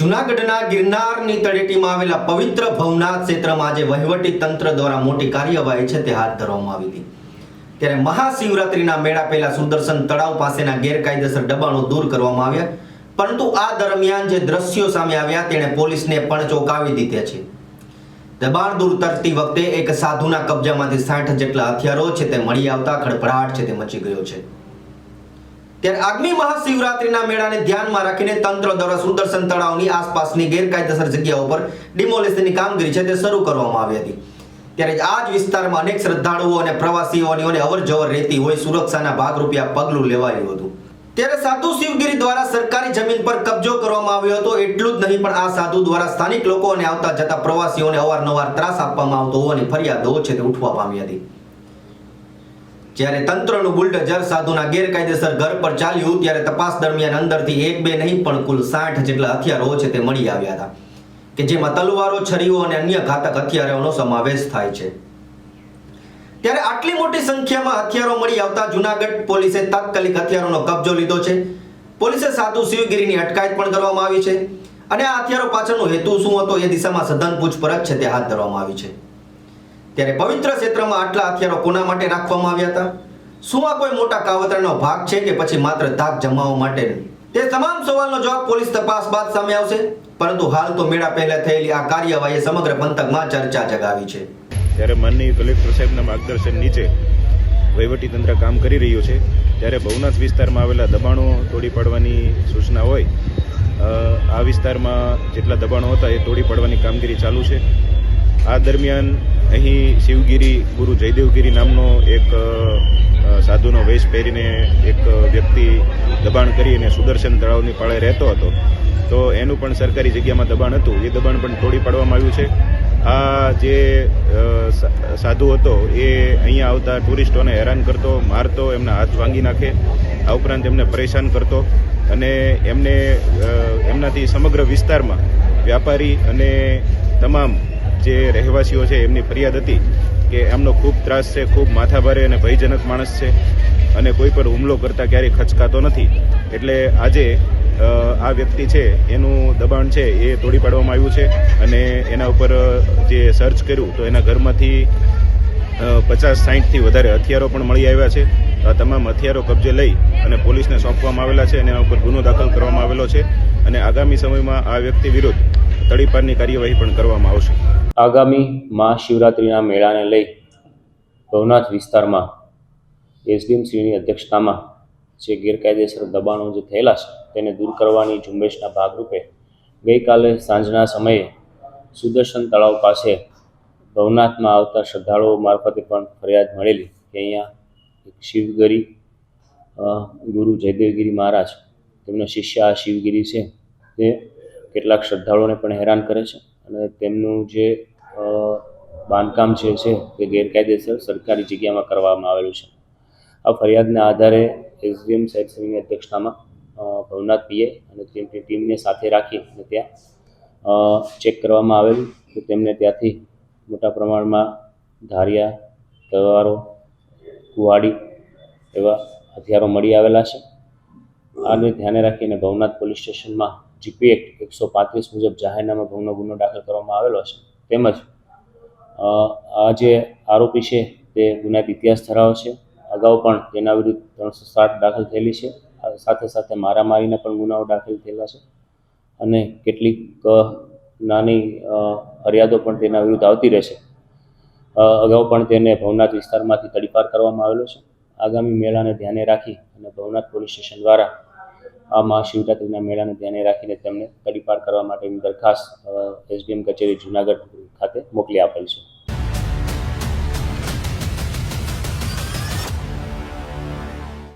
જૂનાગઢના ગિરનારની તળેટીમાં આવેલા પવિત્ર ભવનાથ ક્ષેત્રમાં આજે વહીવટી તંત્ર દ્વારા મોટી કાર્યવાહી છે તે હાથ ધરવામાં આવી હતી। ત્યારે મહાશિવરાત્રીના મેળા પહેલા સુદર્શન તળાવ પાસેના ગેરકાયદેસર દબાણો દૂર કરવામાં આવ્યા, પરંતુ આ દરમિયાન જે દ્રશ્યો સામે આવ્યા તેણે પોલીસને પણ ચોંકાવી દીધી છે। દબાણ દૂર કરતી વખતે એક સાધુના કબજામાંથી 60 જેટલા હથિયારો છે તે મળી આવતા ખળભળાટ છે તે મચી ગયો છે। ત્યારે આગામી મહાશિવરાત્રીના મેળાને ધ્યાનમાં રાખીને તંત્ર દ્વારા સુદર્શન તળાવની આસપાસની ગેરકાયદેસર જગ્યાઓ પર ડિમોલિશનની કામગીરી છે તે શરૂ કરવામાં આવી હતી। ત્યારે આ જ વિસ્તારમાં અનેક શ્રદ્ધાળુઓ અને પ્રવાસીઓની અવરજવર રહેતી હોય સુરક્ષાના ભાગરૂપે આ પગલું લેવાયું હતું। ત્યારે સાધુ શિવગીરી દ્વારા સરકારી જમીન પર કબજો કરવામાં આવ્યો હતો। એટલું જ નહીં પણ આ સાધુ દ્વારા સ્થાનિક લોકો અને આવતા જતા પ્રવાસીઓને અવારનવાર ત્રાસ આપવામાં આવતો હોવાની ફરિયાદો છે તે ઉઠવા પામી હતી। જ્યારે તંત્રનું બુલડોઝર સાધુના ગેરકાયદેસર ઘર પર ચાલ્યું ત્યારે તપાસ દરમિયાન અંદરથી એક બે નહીં પણ કુલ 60 જેટલા હથિયારો છે તે મળી આવ્યા હતા, કે જેમાં તલવારો, છરીઓ અને અન્ય ઘાતક હથિયારોનો સમાવેશ થાય છે। ત્યારે આટલી મોટી સંખ્યામાં હથિયારો મળી આવતા જૂનાગઢ પોલીસે તાત્કાલિક હથિયારોનો કબજો લીધો છે। પોલીસે સાધુ શિવગીરીની અટકાયત પણ કરવામાં આવી છે અને આ હથિયારો પાછળનો હેતુ શું હતો એ દિશામાં સઘન પૂછપરછ છે તે હાથ ધરવામાં આવી છે। ત્યારે પવિત્ર ક્ષેત્રમાં આટલા હથિયારો કોના માટે રાખવામાં આવ્યા હતા? શું આ કોઈ મોટા કાવતરાનો ભાગ છે કે પછી માત્ર ધાક જમાવવા માટે? તે તમામ સવાલનો જવાબ પોલીસ તપાસ બાદ સામે આવશે, પરંતુ હાલ તો મેળા પહેલા થયેલી આ કાર્યવાહીએ સમગ્ર પંથકમાં ચર્ચા જગાવી છે। ત્યારે માનનીય કલેક્ટર સાહેબના માર્ગદર્શન નીચે વહીવટીતંત્ર કામ કરી રહ્યું છે। ત્યારે ભવનાથ વિસ્તારમાં આવેલા દબાણો તોડી પાડવાની સૂચના હોય, આ વિસ્તારમાં જેટલા દબાણો હતા એ તોડી પાડવાની કામગીરી ચાલુ છે। આ દરમિયાન અહીં શિવગીરી ગુરુ જયદેવગીરી નામનો એક સાધુનો વેશ પહેરીને એક વ્યક્તિ દબાણ કરીને સુદર્શન તળાવની પાળે રહેતો હતો, તો એનું પણ સરકારી જગ્યામાં દબાણ હતું, એ દબાણ પણ તોડી પાડવામાં આવ્યું છે। આ જે સાધુ હતો એ અહીંયા આવતા ટુરિસ્ટોને હેરાન કરતો, મારતો, એમના હાથ ભાંગી નાખે, આ ઉપરાંત એમને પરેશાન કરતો અને એમનાથી સમગ્ર વિસ્તારમાં વ્યાપારી અને તમામ જે રહેવાસીઓ છે એમની ફરિયાદ હતી કે એમનો ખૂબ ત્રાસ છે, ખૂબ માથાભારે અને ભયજનક માણસ છે અને કોઈ પર હુમલો કરતા ક્યારેય ખચકાતો નથી। એટલે આજે આ વ્યક્તિ છે એનું દબાણ છે એ તોડી પાડવામાં આવ્યું છે અને એના ઉપર જે સર્ચ કર્યું તો એના ઘરમાંથી 50-60થી વધારે હથિયારો પણ મળી આવ્યા છે। આ તમામ હથિયારો કબજે લઈ અને પોલીસને સોંપવામાં આવેલા છે અને એના ઉપર ગુનો દાખલ કરવામાં આવેલો છે અને આગામી સમયમાં આ વ્યક્તિ વિરુદ્ધ તડીપારની કાર્યવાહી પણ કરવામાં આવશે। આગામી મહાશિવરાત્રિના મેળાને લઈ ભવનાથ વિસ્તારમાં એસડીએમસીની અધ્યક્ષતામાં જે ગેરકાયદેસર દબાણો જે થયેલા છે તેને દૂર કરવાની ઝુંબેશના ભાગરૂપે ગઈકાલે સાંજના સમયે સુદર્શન તળાવ પાસે ભવનાથમાં આવતા શ્રદ્ધાળુઓ મારફતે પણ ફરિયાદ મળેલી કે અહીંયા એક શિવગીરી ગુરુ જયદેવગીરી મહારાજ, તેમનો શિષ્ય આ શિવગીરી છે તે કેટલાક શ્રદ્ધાળુઓને પણ હેરાન કરે છે અને તેમનું જે બાંધકામ છે તે ગેરકાયદેસર સરકારી જગ્યામાં કરવામાં આવેલું છે। આ ફરિયાદના આધારે એસડીએમ સાહેબની અધ્યક્ષતામાં ભવનાથ પીએ અને તેમની ટીમને સાથે રાખી અને ત્યાં ચેક કરવામાં આવેલું તો તેમને ત્યાંથી મોટા પ્રમાણમાં ધારિયા, તલવારો, કુહાડી એવા હથિયારો મળી આવેલા છે। આને ધ્યાને રાખીને ભવનાથ પોલીસ સ્ટેશનમાં જીપી એક્ટ 135 મુજબ જાહેરનામા ભંગનો ગુનો દાખલ કરવામાં આવેલો છે। તેમજ આ જે આરોપી છે તે ગુનાહિત ઇતિહાસ ધરાવે છે, અગાઉ પણ તેના વિરુદ્ધ 360 દાખલ થયેલી છે, સાથે સાથે મારામારીના પણ ગુનાઓ દાખલ થયેલા છે અને કેટલીક નાની ફરિયાદો પણ તેના વિરુદ્ધ આવતી રહેશે। અગાઉ પણ તેને ભવનાથ વિસ્તારમાંથી તડીપાર કરવામાં આવેલો છે। આગામી મેળાને ધ્યાને રાખી અને ભવનાથ પોલીસ સ્ટેશન દ્વારા આ મહાશિવરાત્રિના મેળાને ધ્યાને રાખીને તેમને તડીપાર કરવા માટેની દરખાસ્ત એસડીએમ કચેરી જૂનાગઢ ખાતે મોકલી આપેલ છે।